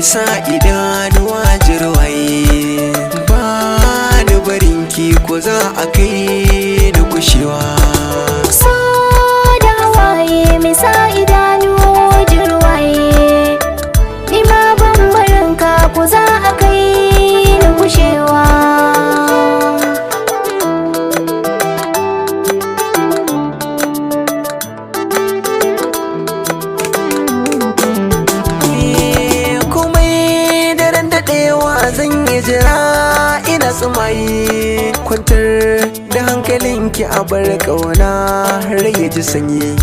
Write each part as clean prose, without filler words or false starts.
sa idanuwa jirwaye, ba ni barinki ko za a kai ni kushewa. So da hawaye mai sa idanu jirwaye, ni ma ban barinka ko za a kai ni kushewa. Zan yi jira ina tsumaye, kwantar da hankalinki a bar ƙauna rage ji sanyi.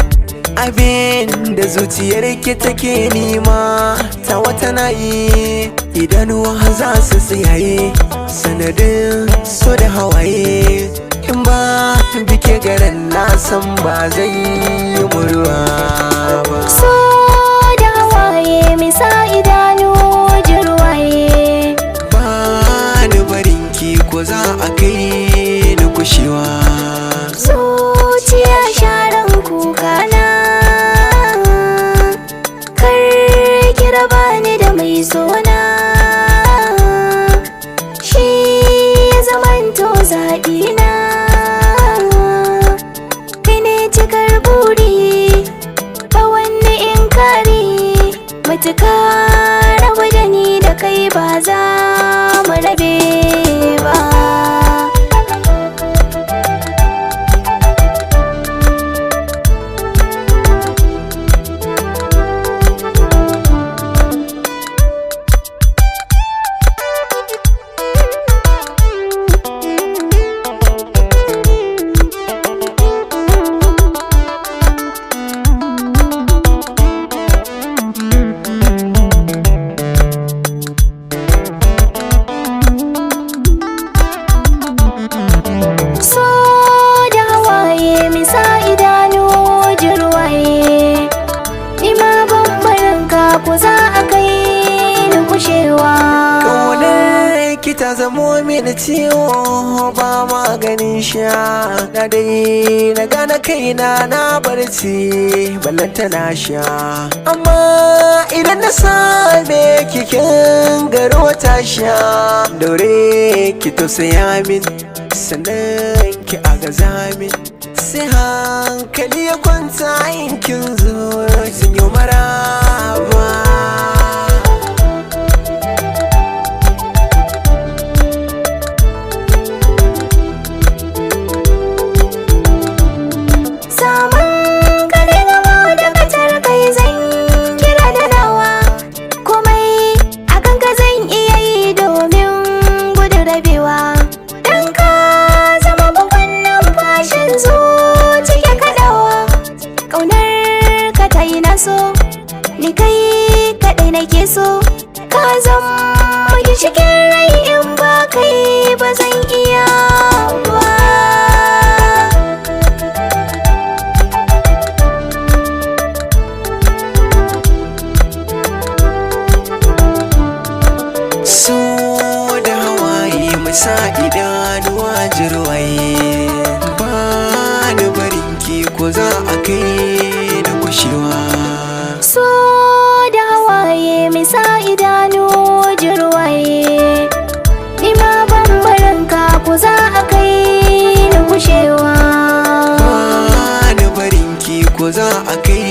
Abin da zuciyarki take nema ta wata nayi, idanuwa za su tsiyaye sanadin so da hawaye. In ba bike garin na san ba zai yi murwa ba. So da hawaye mai sa idanu jirwaye, ko za a kai ni kushewa. Zuciya sharan kuka na, kar ki raba ni da mai sona, shi ya zamanto zaɓi na. Kai ne cikar buri ba wani inkari, matuka rabu da ni da kai ba za mu rabe ba. Ko za a kai ni kushewa. Ƙaunar ki ta zamo mini ciwo ba maganin sha, na dai na gane kaina na barci ballanta na sha. Amma idan na same ki kin garo ta sha, daure ki tausaya min sannan ki agaza min, sai hankali ya kwanta in kin zo sun yi maraba. Saman kare gaba da kacar kai zan kira da nawa, komai a kanka zan iya yi domin gudun rabewa. Dan ka zama babban numfashin zuci ke kaɗawa, ƙaunar ka ta yi naso, ni kai kaɗai nake so. Ka zama gishikin rai, in ba kai ba zan iya ba. So da hawaye mai sa idanuwa jirwaye, ba ni barinki ko za a kai ni kushewa. So da hawaye mai sa idanu jirwaye, ni ma ban barinka ko za a kai ni kushewa. Ba ni barinki ko za a kai